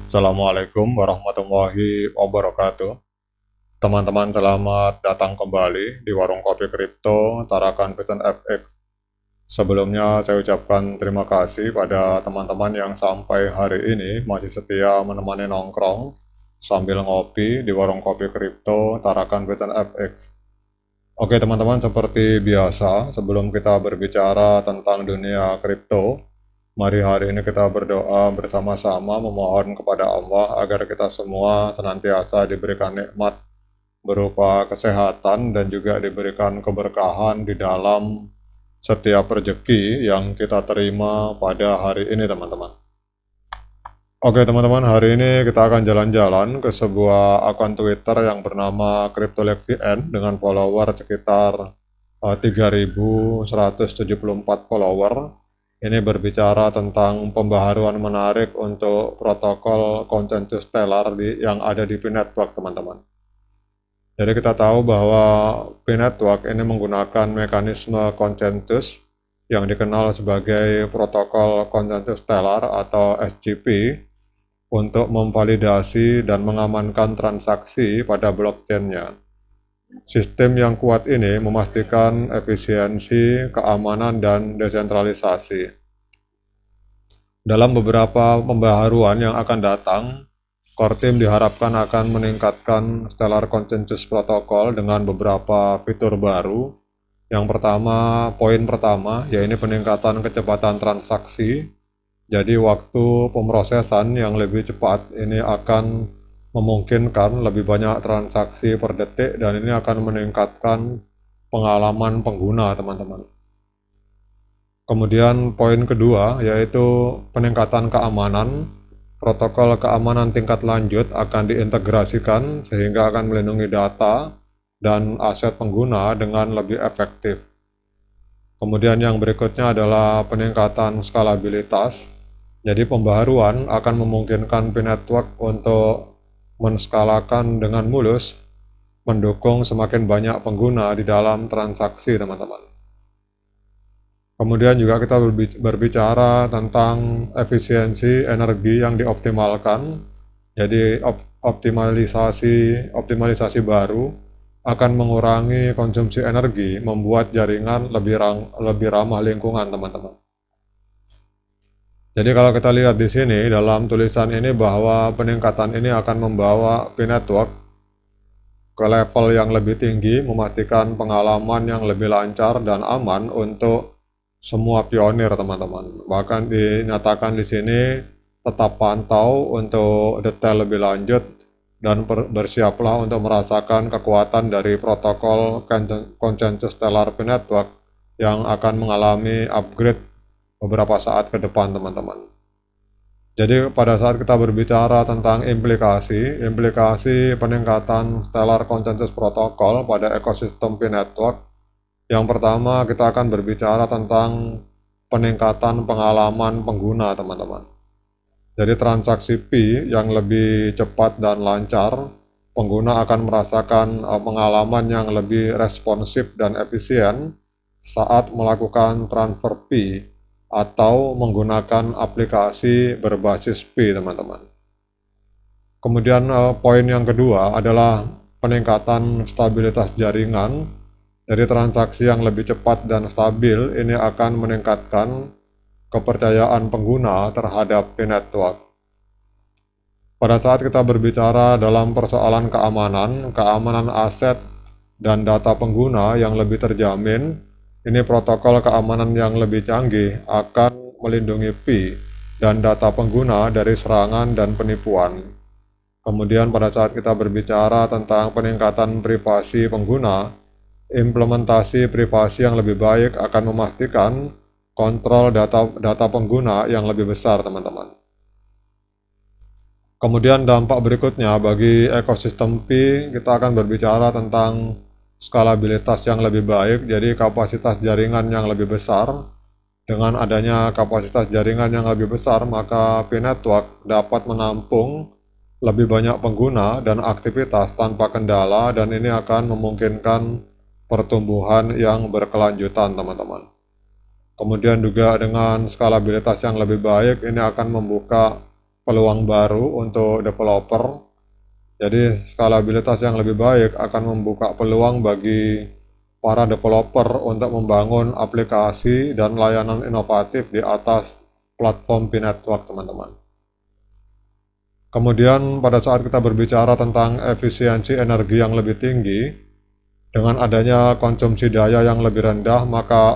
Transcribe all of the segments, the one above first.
Assalamualaikum warahmatullahi wabarakatuh. Teman-teman, selamat datang kembali di Warung Kopi Kripto Tarakan Pecan FX. Sebelumnya saya ucapkan terima kasih pada teman-teman yang sampai hari ini masih setia menemani nongkrong sambil ngopi di Warung Kopi Kripto Tarakan Pecan FX. Oke teman-teman, seperti biasa sebelum kita berbicara tentang dunia kripto, mari hari ini kita berdoa bersama-sama memohon kepada Allah agar kita semua senantiasa diberikan nikmat berupa kesehatan dan juga diberikan keberkahan di dalam setiap rezeki yang kita terima pada hari ini teman-teman. Oke teman-teman, hari ini kita akan jalan-jalan ke sebuah akun Twitter yang bernama CryptoLabVN dengan follower sekitar 3.174 follower. Ini berbicara tentang pembaharuan menarik untuk protokol konsensus Stellar yang ada di P-Network teman-teman. Jadi kita tahu bahwa P-Network ini menggunakan mekanisme konsensus yang dikenal sebagai protokol konsensus Stellar atau SGP untuk memvalidasi dan mengamankan transaksi pada blockchain-nya. Sistem yang kuat ini memastikan efisiensi, keamanan, dan desentralisasi. Dalam beberapa pembaharuan yang akan datang, core team diharapkan akan meningkatkan Stellar Consensus Protocol dengan beberapa fitur baru. Yang pertama, poin pertama, yaitu peningkatan kecepatan transaksi. Jadi waktu pemrosesan yang lebih cepat ini akan memungkinkan lebih banyak transaksi per detik dan ini akan meningkatkan pengalaman pengguna teman-teman. Kemudian poin kedua yaitu peningkatan keamanan. Protokol keamanan tingkat lanjut akan diintegrasikan sehingga akan melindungi data dan aset pengguna dengan lebih efektif. Kemudian yang berikutnya adalah peningkatan skalabilitas. Jadi pembaharuan akan memungkinkan P-Network untuk menskalakan dengan mulus, mendukung semakin banyak pengguna di dalam transaksi teman-teman. Kemudian juga kita berbicara tentang efisiensi energi yang dioptimalkan. Jadi optimalisasi baru akan mengurangi konsumsi energi, membuat jaringan lebih ramah lingkungan teman-teman. Jadi kalau kita lihat di sini dalam tulisan ini bahwa peningkatan ini akan membawa P-Network ke level yang lebih tinggi, memastikan pengalaman yang lebih lancar dan aman untuk semua pionir teman-teman. Bahkan dinyatakan di sini tetap pantau untuk detail lebih lanjut dan bersiaplah untuk merasakan kekuatan dari protokol konsensus Stellar P-Network yang akan mengalami upgrade beberapa saat ke depan teman-teman. Jadi pada saat kita berbicara tentang implikasi peningkatan Stellar Consensus Protocol pada ekosistem P-Network, yang pertama kita akan berbicara tentang peningkatan pengalaman pengguna teman-teman. Jadi transaksi P yang lebih cepat dan lancar, pengguna akan merasakan pengalaman yang lebih responsif dan efisien saat melakukan transfer P atau menggunakan aplikasi berbasis P teman-teman. Kemudian poin yang kedua adalah peningkatan stabilitas jaringan. Dari transaksi yang lebih cepat dan stabil ini akan meningkatkan kepercayaan pengguna terhadap P-Network. Pada saat kita berbicara dalam persoalan keamanan aset dan data pengguna yang lebih terjamin, ini protokol keamanan yang lebih canggih akan melindungi P dan data pengguna dari serangan dan penipuan. Kemudian pada saat kita berbicara tentang peningkatan privasi pengguna, implementasi privasi yang lebih baik akan memastikan kontrol data pengguna yang lebih besar teman-teman. Kemudian dampak berikutnya bagi ekosistem P, kita akan berbicara tentang skalabilitas yang lebih baik, jadi kapasitas jaringan yang lebih besar. Dengan adanya kapasitas jaringan yang lebih besar, maka P-Network dapat menampung lebih banyak pengguna dan aktivitas tanpa kendala dan ini akan memungkinkan pertumbuhan yang berkelanjutan teman-teman. Kemudian juga dengan skalabilitas yang lebih baik ini akan membuka peluang baru untuk developer. Jadi skalabilitas yang lebih baik akan membuka peluang bagi para developer untuk membangun aplikasi dan layanan inovatif di atas platform P-Network, teman-teman. Kemudian pada saat kita berbicara tentang efisiensi energi yang lebih tinggi, dengan adanya konsumsi daya yang lebih rendah, maka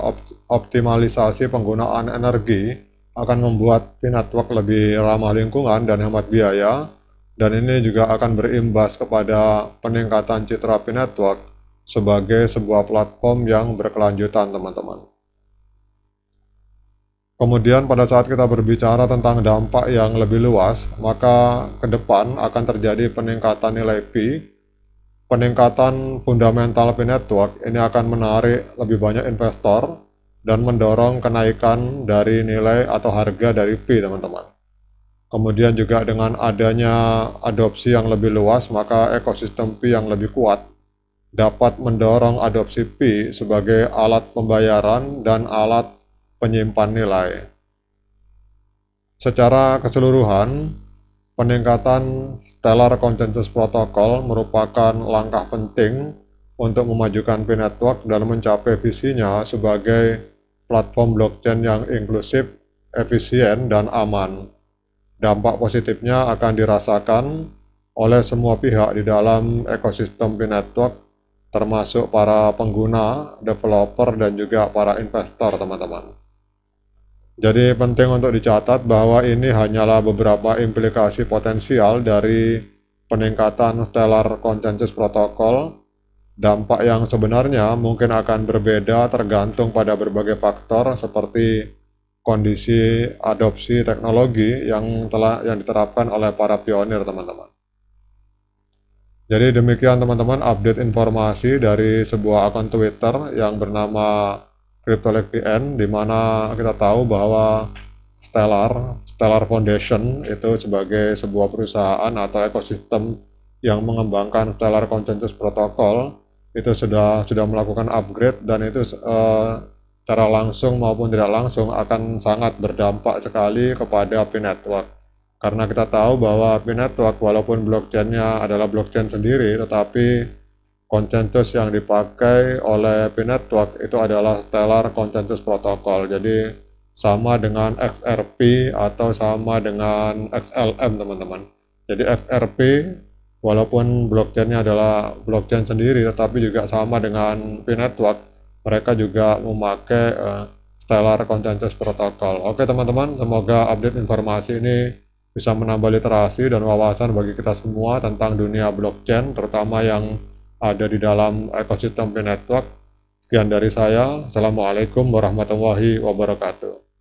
optimalisasi penggunaan energi akan membuat P-Network lebih ramah lingkungan dan hemat biaya, dan ini juga akan berimbas kepada peningkatan citra P-Network sebagai sebuah platform yang berkelanjutan, teman-teman. Kemudian pada saat kita berbicara tentang dampak yang lebih luas, maka ke depan akan terjadi peningkatan nilai Pi. Peningkatan fundamental P-Network ini akan menarik lebih banyak investor dan mendorong kenaikan dari nilai atau harga dari Pi, teman-teman. Kemudian juga dengan adanya adopsi yang lebih luas, maka ekosistem Pi yang lebih kuat dapat mendorong adopsi Pi sebagai alat pembayaran dan alat penyimpan nilai. Secara keseluruhan, peningkatan Stellar Consensus Protocol merupakan langkah penting untuk memajukan P-Network dan mencapai visinya sebagai platform blockchain yang inklusif, efisien, dan aman. Dampak positifnya akan dirasakan oleh semua pihak di dalam ekosistem P-Network, termasuk para pengguna, developer, dan juga para investor, teman-teman. Jadi penting untuk dicatat bahwa ini hanyalah beberapa implikasi potensial dari peningkatan Stellar Consensus Protocol. Dampak yang sebenarnya mungkin akan berbeda tergantung pada berbagai faktor seperti kondisi adopsi teknologi yang diterapkan oleh para pionir, teman-teman. Jadi demikian, teman-teman, update informasi dari sebuah akun Twitter yang bernama CryptoLeakVN, di mana kita tahu bahwa Stellar Foundation itu sebagai sebuah perusahaan atau ekosistem yang mengembangkan Stellar Consensus Protocol itu sudah melakukan upgrade, dan itu secara langsung maupun tidak langsung akan sangat berdampak sekali kepada P-Network. Karena kita tahu bahwa P-Network walaupun blockchain-nya adalah blockchain sendiri, tetapi konsensus yang dipakai oleh P-Network itu adalah Stellar Consensus Protocol. Jadi sama dengan XRP atau sama dengan XLM, teman-teman. Jadi XRP walaupun blockchain-nya adalah blockchain sendiri, tetapi juga sama dengan P-Network, mereka juga memakai Stellar Consensus Protocol. Oke, teman-teman, semoga update informasi ini bisa menambah literasi dan wawasan bagi kita semua tentang dunia blockchain, terutama yang ada di dalam ekosistem P-Network. Sekian dari saya. Assalamualaikum warahmatullahi wabarakatuh.